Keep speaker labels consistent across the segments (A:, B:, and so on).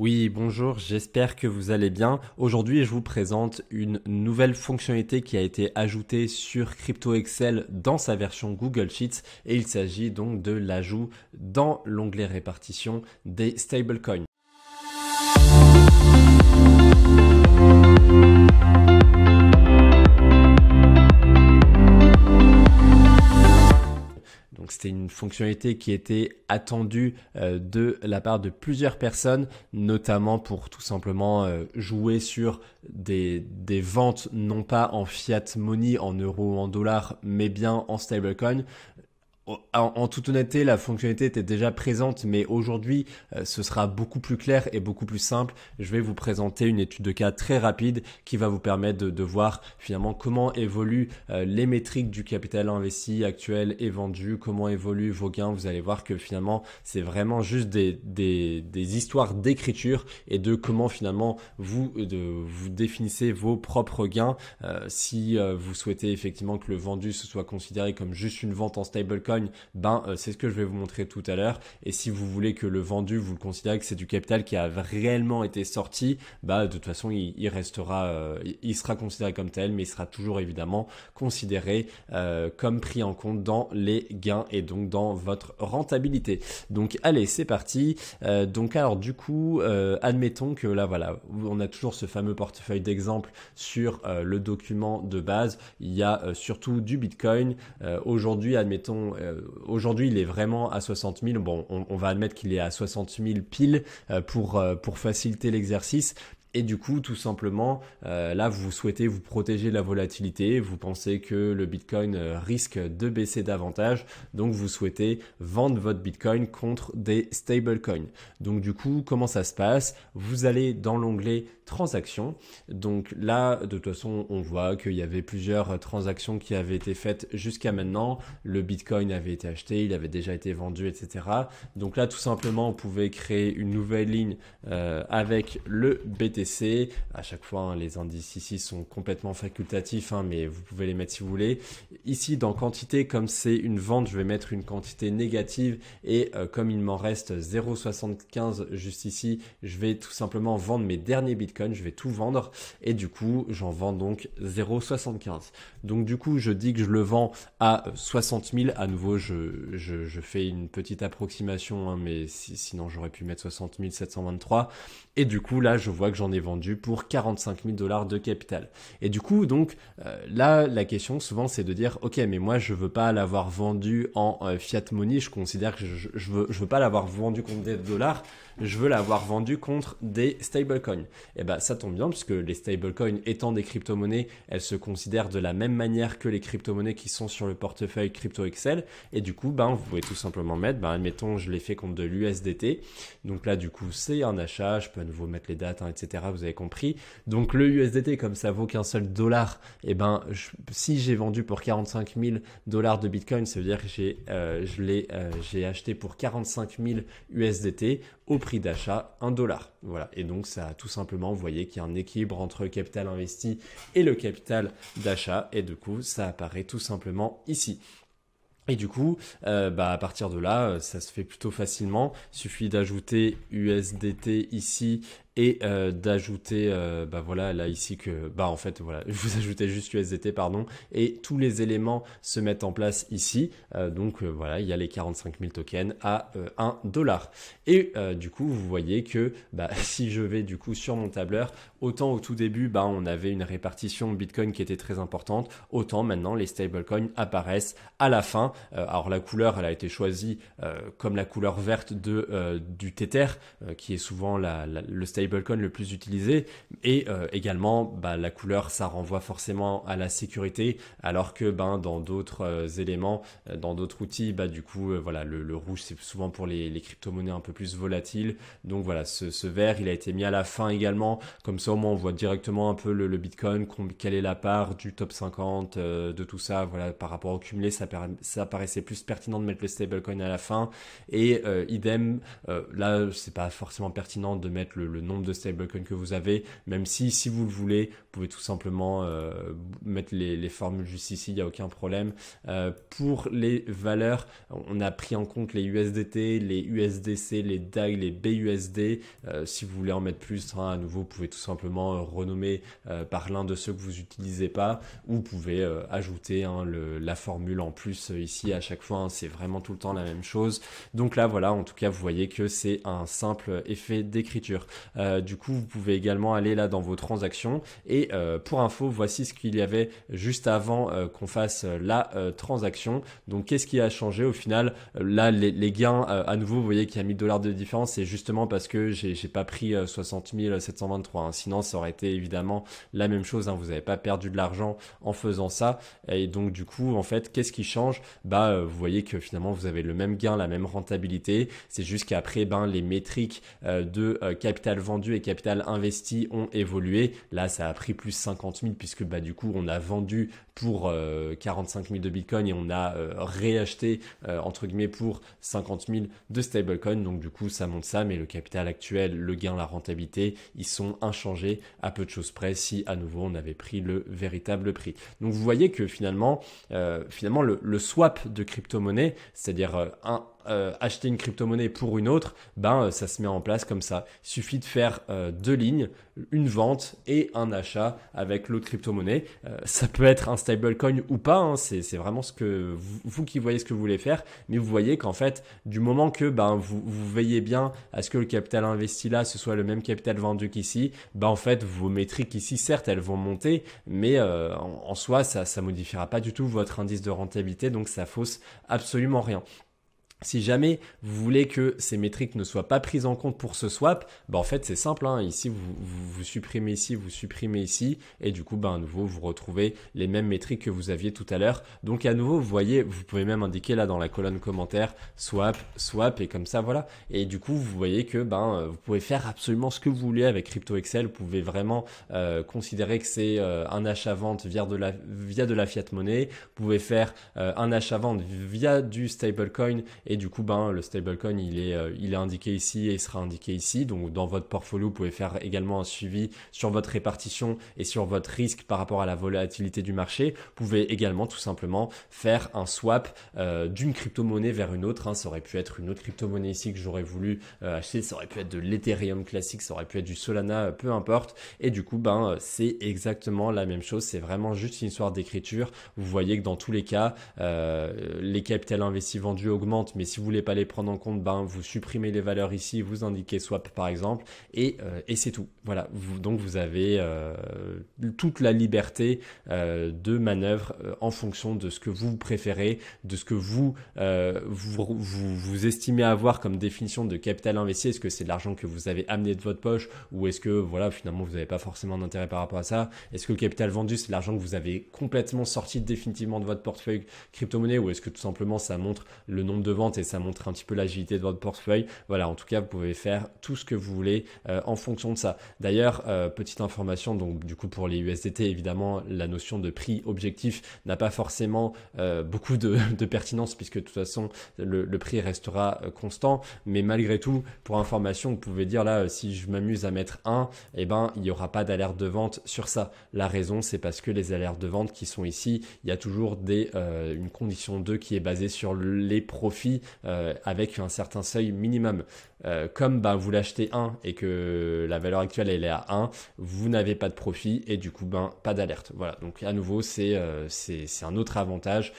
A: Oui, bonjour, j'espère que vous allez bien. Aujourd'hui, je vous présente une nouvelle fonctionnalité qui a été ajoutée sur CryptoExcel dans sa version Google Sheets et il s'agit donc de l'ajout dans l'onglet répartition des stablecoins. Donc c'était une fonctionnalité qui était attendue de la part de plusieurs personnes, notamment pour tout simplement jouer sur des ventes non pas en fiat money, en euros ou en dollars, mais bien en stablecoin. En toute honnêteté, la fonctionnalité était déjà présente, mais aujourd'hui, ce sera beaucoup plus clair et beaucoup plus simple. Je vais vous présenter une étude de cas très rapide qui va vous permettre de voir finalement comment évoluent les métriques du capital investi actuel et vendu, comment évoluent vos gains. Vous allez voir que finalement, c'est vraiment juste des histoires d'écriture et de comment finalement vous définissez vos propres gains. Si vous souhaitez effectivement que le vendu se soit considéré comme juste une vente en stablecoin, c'est ce que je vais vous montrer tout à l'heure. Et si vous voulez que le vendu, vous le considérez que c'est du capital qui a réellement été sorti, de toute façon, il restera, il sera considéré comme tel, mais il sera toujours évidemment considéré comme pris en compte dans les gains et donc dans votre rentabilité. Donc, allez, c'est parti. Alors du coup, admettons que là, voilà, on a toujours ce fameux portefeuille d'exemple sur le document de base. Il y a surtout du Bitcoin. Aujourd'hui, admettons, aujourd'hui, il est vraiment à 60 000. Bon, on va admettre qu'il est à 60 000 pile pour faciliter l'exercice. Et du coup, tout simplement, là, vous souhaitez vous protéger de la volatilité, vous pensez que le Bitcoin risque de baisser davantage, donc vous souhaitez vendre votre Bitcoin contre des stablecoins. Donc du coup, comment ça se passe? Vous allez dans l'onglet transactions. Donc là, de toute façon, on voit qu'il y avait plusieurs transactions qui avaient été faites jusqu'à maintenant. Le Bitcoin avait été acheté, il avait déjà été vendu, etc. Donc là, tout simplement, on pouvait créer une nouvelle ligne avec le BTC. À chaque fois, les indices ici sont complètement facultatifs, mais vous pouvez les mettre si vous voulez. Ici, dans quantité, comme c'est une vente, je vais mettre une quantité négative et comme il m'en reste 0,75 juste ici, je vais tout simplement vendre mes derniers bitcoins. Je vais tout vendre et du coup, j'en vends donc 0,75. Donc du coup, je dis que je le vends à 60 000. À nouveau, je fais une petite approximation, mais sinon j'aurais pu mettre 60 723. Et du coup, là, je vois que j'en ai vendu pour 45 000 $ de capital. Et du coup, donc, là, la question souvent, c'est de dire, ok, mais moi, je veux pas l'avoir vendu en fiat money. Je considère que je veux pas l'avoir vendu contre des dollars. Je veux l'avoir vendu contre des stablecoins. Et ça tombe bien puisque les stablecoins étant des crypto-monnaies, elles se considèrent de la même manière que les crypto-monnaies qui sont sur le portefeuille CryptoExcel. Et du coup, vous pouvez tout simplement mettre, admettons, je l'ai fait contre de l'USDT. Donc là, du coup, c'est un achat. Je peux à nouveau mettre les dates, etc. Vous avez compris. Donc le USDT, comme ça vaut qu'un seul dollar, si j'ai vendu pour 45 000 $ de Bitcoin, ça veut dire que j'ai acheté pour 45 000 USDT au prix d'achat 1 dollar. Voilà. Et donc, ça tout simplement, vous voyez qu'il y a un équilibre entre le capital investi et le capital d'achat. Et du coup, ça apparaît tout simplement ici. Et du coup, à partir de là, ça se fait plutôt facilement. Il suffit d'ajouter USDT ici et d'ajouter, là ici que, en fait, voilà, vous ajoutez juste USDT, pardon, et tous les éléments se mettent en place ici. Voilà, il y a les 45 000 tokens à 1 dollar. Et du coup, vous voyez que si je vais du coup sur mon tableur, autant au tout début, on avait une répartition Bitcoin qui était très importante, autant maintenant les stablecoins apparaissent à la fin. Alors la couleur, elle a été choisie comme la couleur verte du Tether, qui est souvent le stablecoin le plus utilisé, et également la couleur, ça renvoie forcément à la sécurité, alors que dans d'autres éléments, dans d'autres outils, du coup le rouge c'est souvent pour les crypto-monnaies un peu plus volatiles. Donc voilà, ce vert il a été mis à la fin également, comme ça au moins on voit directement un peu le Bitcoin, quelle est la part du top 50 de tout ça. Voilà, par rapport au cumulé, ça paraissait plus pertinent de mettre le stablecoin à la fin. Et idem, là c'est pas forcément pertinent de mettre le nombre de stablecoins que vous avez, même si vous le voulez, vous pouvez tout simplement mettre les formules juste ici, il n'y a aucun problème. Pour les valeurs, on a pris en compte les USDT, les USDC, les DAG, les BUSD. Si vous voulez en mettre plus, à nouveau, vous pouvez tout simplement renommer par l'un de ceux que vous n'utilisez pas, ou vous pouvez ajouter la formule en plus ici à chaque fois. C'est vraiment tout le temps la même chose. Donc là, voilà, en tout cas, vous voyez que c'est un simple effet d'écriture. Du coup, vous pouvez également aller là dans vos transactions et pour info, voici ce qu'il y avait juste avant qu'on fasse la transaction. Donc, qu'est-ce qui a changé au final? Là, les gains, à nouveau, vous voyez qu'il y a $1000 de différence. C'est justement parce que j'ai pas pris 60 723. Hein. Sinon, ça aurait été évidemment la même chose. Hein. Vous n'avez pas perdu de l'argent en faisant ça. Et donc, du coup, en fait, qu'est-ce qui change? Vous voyez que finalement, vous avez le même gain, la même rentabilité. C'est juste qu'après, les métriques de capital vendu et capital investi ont évolué. Là, ça a pris plus 50 000 puisque du coup, on a vendu pour 45 000 de Bitcoin et on a réacheté entre guillemets pour 50 000 de stablecoin. Donc du coup, ça monte ça, mais le capital actuel, le gain, la rentabilité, ils sont inchangés à peu de choses près si à nouveau on avait pris le véritable prix. Donc vous voyez que finalement le swap de crypto-monnaie, c'est-à-dire acheter une crypto-monnaie pour une autre, ça se met en place comme ça. Il suffit de faire deux lignes, une vente et un achat avec l'autre crypto-monnaie. Ça peut être un stablecoin ou pas, hein, c'est vraiment ce que vous qui voyez ce que vous voulez faire, mais vous voyez qu'en fait, du moment que vous veillez bien à ce que le capital investi là, ce soit le même capital vendu qu'ici, en fait, vos métriques ici, certes, elles vont monter, mais en soi, ça modifiera pas du tout votre indice de rentabilité, donc ça fausse absolument rien. Si jamais vous voulez que ces métriques ne soient pas prises en compte pour ce swap, en fait c'est simple, hein. Ici vous supprimez ici, vous supprimez ici et du coup à nouveau vous retrouvez les mêmes métriques que vous aviez tout à l'heure. Donc à nouveau vous voyez, vous pouvez même indiquer là dans la colonne commentaire swap et comme ça voilà. Et du coup vous voyez que vous pouvez faire absolument ce que vous voulez avec CryptoExcel. Vous pouvez vraiment considérer que c'est un achat-vente via de la fiat monnaie. Vous pouvez faire un achat-vente via du stablecoin. Et du coup, le stablecoin, il est indiqué ici et il sera indiqué ici. Donc, dans votre portfolio, vous pouvez faire également un suivi sur votre répartition et sur votre risque par rapport à la volatilité du marché. Vous pouvez également tout simplement faire un swap d'une crypto-monnaie vers une autre. Hein. Ça aurait pu être une autre crypto-monnaie ici que j'aurais voulu acheter. Ça aurait pu être de l'Ethereum classique, ça aurait pu être du Solana, peu importe. Et du coup, c'est exactement la même chose. C'est vraiment juste une histoire d'écriture. Vous voyez que dans tous les cas, les capitals investis vendus augmentent. Mais si vous voulez pas les prendre en compte, vous supprimez les valeurs ici, vous indiquez swap par exemple, et c'est tout. Voilà. Donc vous avez toute la liberté de manœuvre en fonction de ce que vous préférez, de ce que vous estimez avoir comme définition de capital investi. Est-ce que c'est de l'argent que vous avez amené de votre poche, ou est-ce que finalement vous n'avez pas forcément d'intérêt par rapport à ça? Est-ce que le capital vendu, c'est de l'argent que vous avez complètement sorti définitivement de votre portefeuille crypto-monnaie, ou est-ce que tout simplement ça montre le nombre de ventes et ça montre un petit peu l'agilité de votre portefeuille? Voilà, en tout cas, vous pouvez faire tout ce que vous voulez en fonction de ça. D'ailleurs, petite information, donc du coup pour les USDT, évidemment, la notion de prix objectif n'a pas forcément beaucoup de pertinence, puisque de toute façon, le prix restera constant. Mais malgré tout, pour information, vous pouvez dire là, si je m'amuse à mettre 1, il n'y aura pas d'alerte de vente sur ça. La raison, c'est parce que les alertes de vente qui sont ici, il y a toujours une condition 2 qui est basée sur les profits avec un certain seuil minimum. Comme vous l'achetez 1 et que la valeur actuelle elle est à 1, vous n'avez pas de profit et du coup pas d'alerte. Voilà, donc à nouveau c'est un autre avantage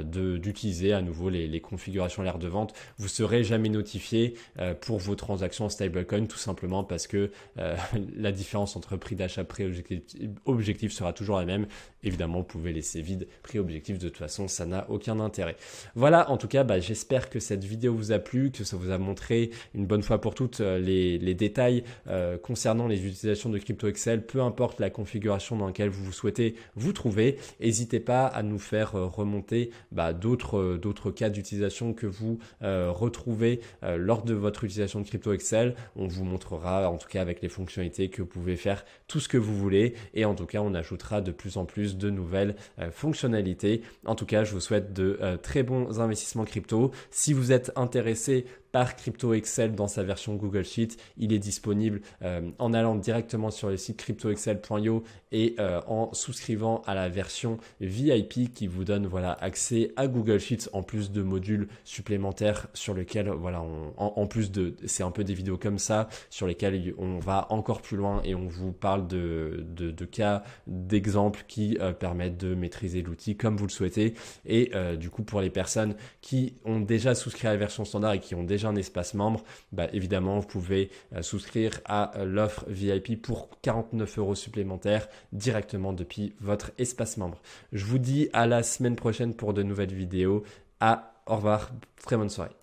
A: d'utiliser à nouveau les configurations alerte de vente. Vous serez jamais notifié pour vos transactions en stablecoin, tout simplement parce que la différence entre prix d'achat, prix objectif sera toujours la même. Évidemment, vous pouvez laisser vide prix objectif, de toute façon ça n'a aucun intérêt. Voilà, en tout cas j'espère que cette vidéo vous a plu, que ça vous a montré une bonne fois pour toutes les détails concernant les utilisations de CryptoExcel, peu importe la configuration dans laquelle vous souhaitez vous trouver. N'hésitez pas à nous faire remonter d'autres cas d'utilisation que vous retrouvez lors de votre utilisation de CryptoExcel. On vous montrera, en tout cas avec les fonctionnalités, que vous pouvez faire tout ce que vous voulez, et en tout cas on ajoutera de plus en plus de nouvelles fonctionnalités. En tout cas, je vous souhaite de très bons investissements crypto. Si vous êtes intéressé par CryptoExcel dans sa version Google Sheet. Il est disponible en allant directement sur le site cryptoexcel.io et en souscrivant à la version VIP qui vous donne voilà, accès à Google Sheets en plus de modules supplémentaires sur lesquels voilà, en plus de c'est un peu des vidéos comme ça sur lesquelles on va encore plus loin et on vous parle de cas, d'exemples qui permettent de maîtriser l'outil comme vous le souhaitez. Et du coup pour les personnes qui ont déjà souscrit à la version standard et qui ont déjà un espace membre, bah, évidemment vous pouvez souscrire à l'offre VIP pour 49 € supplémentaires directement depuis votre espace membre. Je vous dis à la semaine prochaine pour de nouvelles vidéos. Au revoir, très bonne soirée.